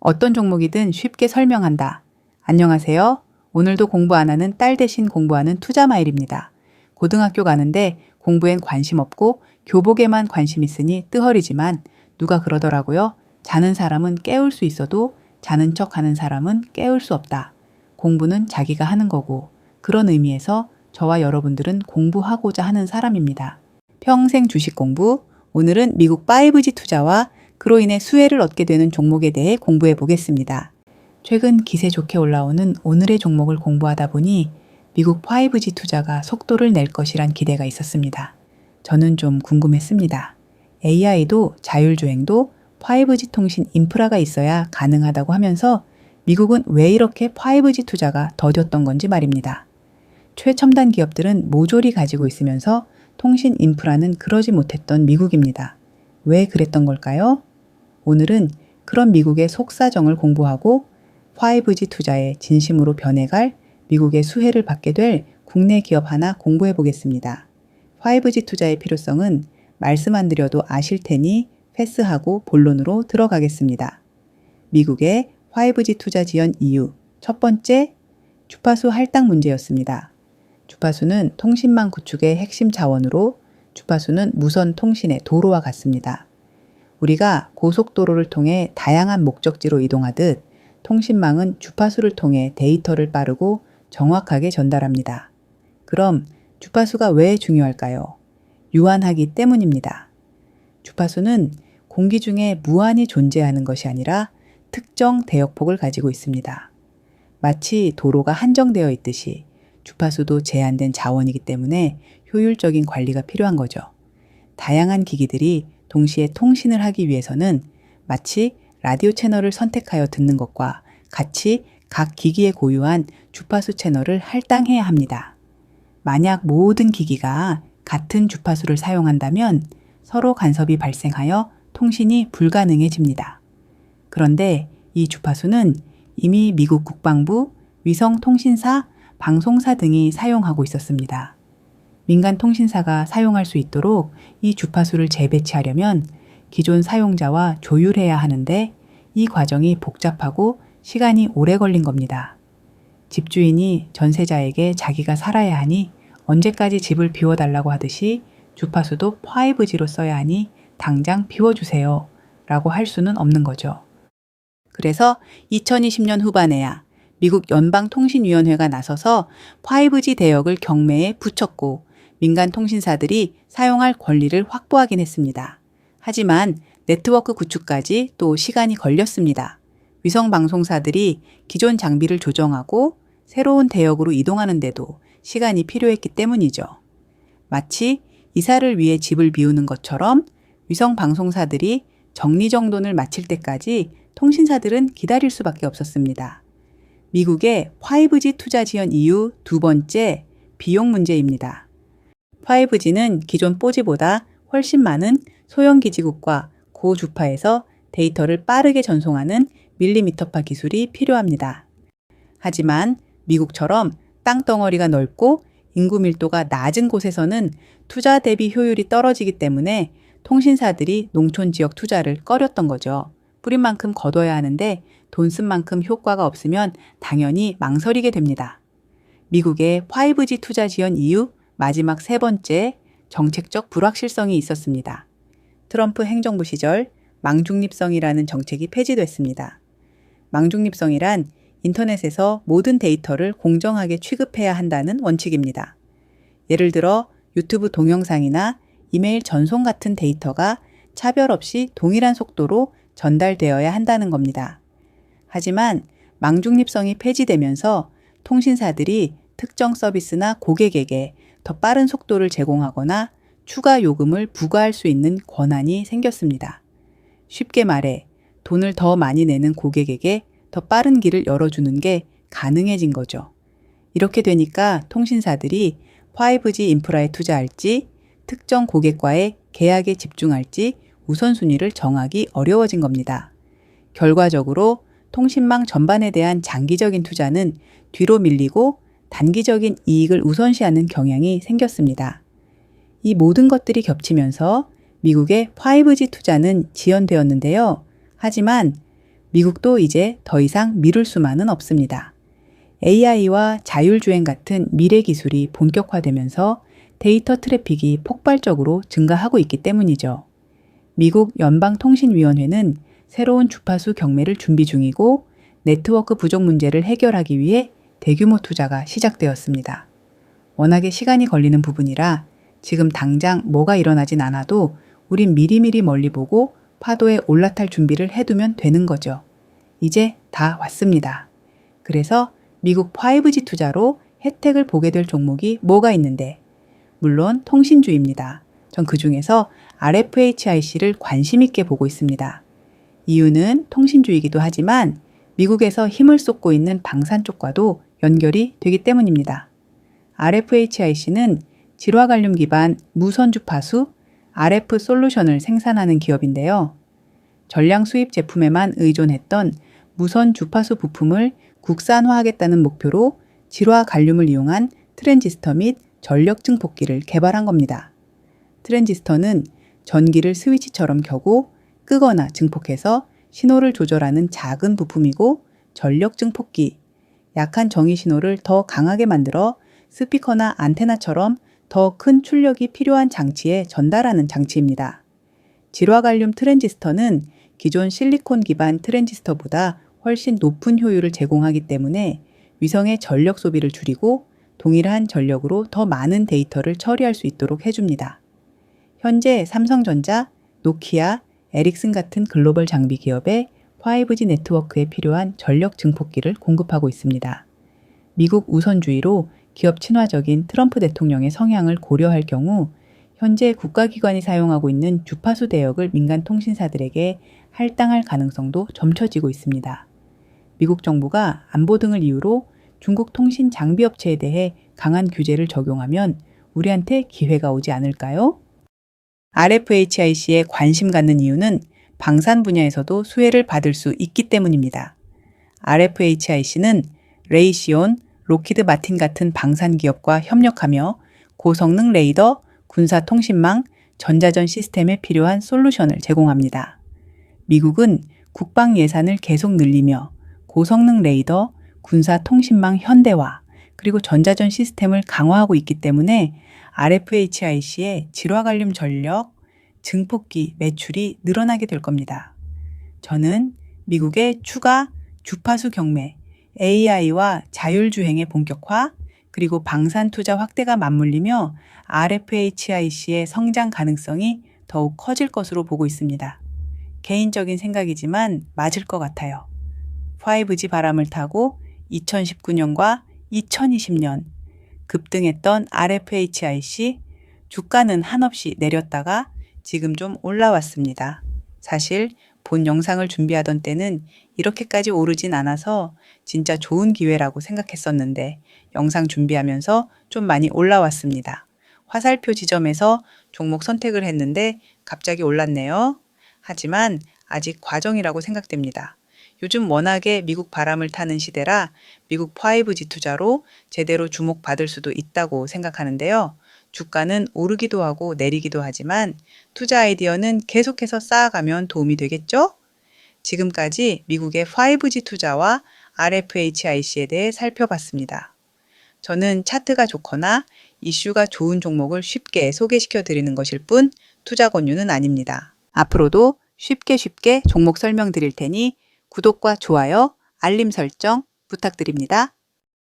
어떤 종목이든 쉽게 설명한다. 안녕하세요. 오늘도 공부 안 하는 딸 대신 공부하는 투자마일입니다. 고등학교 가는데 공부엔 관심 없고 교복에만 관심 있으니 뜨허리지만 누가 그러더라고요. 자는 사람은 깨울 수 있어도 자는 척 하는 사람은 깨울 수 없다. 공부는 자기가 하는 거고 그런 의미에서 저와 여러분들은 공부하고자 하는 사람입니다. 평생 주식 공부, 오늘은 미국 5G 투자와 그로 인해 수혜를 얻게 되는 종목에 대해 공부해 보겠습니다. 최근 기세 좋게 올라오는 오늘의 종목을 공부하다 보니 미국 5G 투자가 속도를 낼 것이란 기대가 있었습니다. 저는 좀 궁금했습니다. AI도 자율주행도 5G 통신 인프라가 있어야 가능하다고 하면서 미국은 왜 이렇게 5G 투자가 더뎠던 건지 말입니다. 최첨단 기업들은 모조리 가지고 있으면서 통신 인프라는 그러지 못했던 미국입니다. 왜 그랬던 걸까요? 오늘은 그런 미국의 속사정을 공부하고 5G 투자에 진심으로 변해갈 미국의 수혜를 받게 될 국내 기업 하나 공부해 보겠습니다. 5G 투자의 필요성은 말씀 안 드려도 아실 테니 패스하고 본론으로 들어가겠습니다. 미국의 5G 투자 지연 이유. 첫 번째, 주파수 할당 문제였습니다. 주파수는 통신망 구축의 핵심 자원으로 주파수는 무선 통신의 도로와 같습니다. 우리가 고속도로를 통해 다양한 목적지로 이동하듯 통신망은 주파수를 통해 데이터를 빠르고 정확하게 전달합니다. 그럼 주파수가 왜 중요할까요? 유한하기 때문입니다. 주파수는 공기 중에 무한히 존재하는 것이 아니라 특정 대역폭을 가지고 있습니다. 마치 도로가 한정되어 있듯이 주파수도 제한된 자원이기 때문에 효율적인 관리가 필요한 거죠. 다양한 기기들이 동시에 통신을 하기 위해서는 마치 라디오 채널을 선택하여 듣는 것과 같이 각 기기에 고유한 주파수 채널을 할당해야 합니다. 만약 모든 기기가 같은 주파수를 사용한다면 서로 간섭이 발생하여 통신이 불가능해집니다. 그런데 이 주파수는 이미 미국 국방부, 위성통신사, 방송사 등이 사용하고 있었습니다. 민간 통신사가 사용할 수 있도록 이 주파수를 재배치하려면 기존 사용자와 조율해야 하는데 이 과정이 복잡하고 시간이 오래 걸린 겁니다. 집주인이 전세자에게 자기가 살아야 하니 언제까지 집을 비워달라고 하듯이 주파수도 5G로 써야 하니 당장 비워주세요 라고 할 수는 없는 거죠. 그래서 2020년 후반에야 미국 연방통신위원회가 나서서 5G 대역을 경매에 붙였고 민간 통신사들이 사용할 권리를 확보하긴 했습니다. 하지만 네트워크 구축까지 또 시간이 걸렸습니다. 위성방송사들이 기존 장비를 조정하고 새로운 대역으로 이동하는데도 시간이 필요했기 때문이죠. 마치 이사를 위해 집을 비우는 것처럼 위성방송사들이 정리정돈을 마칠 때까지 통신사들은 기다릴 수밖에 없었습니다. 미국의 5G 투자 지연 이유 두 번째, 비용 문제입니다. 5G는 기존 4G보다 훨씬 많은 소형 기지국과 고주파에서 데이터를 빠르게 전송하는 밀리미터파 기술이 필요합니다. 하지만 미국처럼 땅덩어리가 넓고 인구 밀도가 낮은 곳에서는 투자 대비 효율이 떨어지기 때문에 통신사들이 농촌 지역 투자를 꺼렸던 거죠. 뿌린 만큼 거둬야 하는데 돈 쓴 만큼 효과가 없으면 당연히 망설이게 됩니다. 미국의 5G 투자 지연 이유 마지막 세 번째, 정책적 불확실성이 있었습니다. 트럼프 행정부 시절 망중립성이라는 정책이 폐지됐습니다. 망중립성이란 인터넷에서 모든 데이터를 공정하게 취급해야 한다는 원칙입니다. 예를 들어 유튜브 동영상이나 이메일 전송 같은 데이터가 차별 없이 동일한 속도로 전달되어야 한다는 겁니다. 하지만 망중립성이 폐지되면서 통신사들이 특정 서비스나 고객에게 더 빠른 속도를 제공하거나 추가 요금을 부과할 수 있는 권한이 생겼습니다. 쉽게 말해 돈을 더 많이 내는 고객에게 더 빠른 길을 열어주는 게 가능해진 거죠. 이렇게 되니까 통신사들이 5G 인프라에 투자할지 특정 고객과의 계약에 집중할지 우선순위를 정하기 어려워진 겁니다. 결과적으로 통신망 전반에 대한 장기적인 투자는 뒤로 밀리고 단기적인 이익을 우선시하는 경향이 생겼습니다. 이 모든 것들이 겹치면서 미국의 5G 투자는 지연되었는데요. 하지만 미국도 이제 더 이상 미룰 수만은 없습니다. AI와 자율주행 같은 미래 기술이 본격화되면서 데이터 트래픽이 폭발적으로 증가하고 있기 때문이죠. 미국 연방통신위원회는 새로운 주파수 경매를 준비 중이고 네트워크 부족 문제를 해결하기 위해 대규모 투자가 시작되었습니다. 워낙에 시간이 걸리는 부분이라 지금 당장 뭐가 일어나진 않아도 우린 미리미리 멀리 보고 파도에 올라탈 준비를 해두면 되는 거죠. 이제 다 왔습니다. 그래서 미국 5G 투자로 혜택을 보게 될 종목이 뭐가 있는데, 물론 통신주입니다. 전 그중에서 RFHIC를 관심 있게 보고 있습니다. 이유는 통신주이기도 하지만 미국에서 힘을 쏟고 있는 방산 쪽과도 연결이 되기 때문입니다. RFHIC는 질화관륨 기반 무선 주파수 RF 솔루션을 생산하는 기업인데요. 전량 수입 제품에만 의존했던 무선 주파수 부품을 국산화하겠다는 목표로 질화관륨을 이용한 트랜지스터 및 전력 증폭기를 개발한 겁니다. 트랜지스터는 전기를 스위치처럼 켜고 끄거나 증폭해서 신호를 조절하는 작은 부품이고, 전력 증폭기, 약한 정의 신호를 더 강하게 만들어 스피커나 안테나처럼 더 큰 출력이 필요한 장치에 전달하는 장치입니다. 질화관륨 트랜지스터는 기존 실리콘 기반 트랜지스터보다 훨씬 높은 효율을 제공하기 때문에 위성의 전력 소비를 줄이고 동일한 전력으로 더 많은 데이터를 처리할 수 있도록 해줍니다. 현재 삼성전자, 노키아, 에릭슨 같은 글로벌 장비 기업에 5G 네트워크에 필요한 전력 증폭기를 공급하고 있습니다. 미국 우선주의로 기업 친화적인 트럼프 대통령의 성향을 고려할 경우 현재 국가기관이 사용하고 있는 주파수 대역을 민간 통신사들에게 할당할 가능성도 점쳐지고 있습니다. 미국 정부가 안보 등을 이유로 중국 통신 장비 업체에 대해 강한 규제를 적용하면 우리한테 기회가 오지 않을까요? RFHIC에 관심 갖는 이유는 방산 분야에서도 수혜를 받을 수 있기 때문입니다. RFHIC는 레이시온, 로키드 마틴 같은 방산 기업과 협력하며 고성능 레이더, 군사 통신망, 전자전 시스템에 필요한 솔루션을 제공합니다. 미국은 국방 예산을 계속 늘리며 고성능 레이더, 군사 통신망 현대화, 그리고 전자전 시스템을 강화하고 있기 때문에 RFHIC의 질화관륨 전력, 증폭기 매출이 늘어나게 될 겁니다. 저는 미국의 추가 주파수 경매, AI와 자율주행의 본격화, 그리고 방산 투자 확대가 맞물리며 RFHIC의 성장 가능성이 더욱 커질 것으로 보고 있습니다. 개인적인 생각이지만 맞을 것 같아요. 5G 바람을 타고 2019년과 2020년 급등했던 RFHIC 주가는 한없이 내렸다가 지금 좀 올라왔습니다. 사실 본 영상을 준비하던 때는 이렇게까지 오르진 않아서 진짜 좋은 기회라고 생각했었는데 영상 준비하면서 좀 많이 올라왔습니다. 화살표 지점에서 종목 선택을 했는데 갑자기 올랐네요. 하지만 아직 과정이라고 생각됩니다. 요즘 워낙에 미국 바람을 타는 시대라 미국 5G 투자로 제대로 주목받을 수도 있다고 생각하는데요. 주가는 오르기도 하고 내리기도 하지만 투자 아이디어는 계속해서 쌓아가면 도움이 되겠죠? 지금까지 미국의 5G 투자와 RFHIC에 대해 살펴봤습니다. 저는 차트가 좋거나 이슈가 좋은 종목을 쉽게 소개시켜 드리는 것일 뿐 투자 권유는 아닙니다. 앞으로도 쉽게 종목 설명드릴 테니 구독과 좋아요, 알림 설정 부탁드립니다.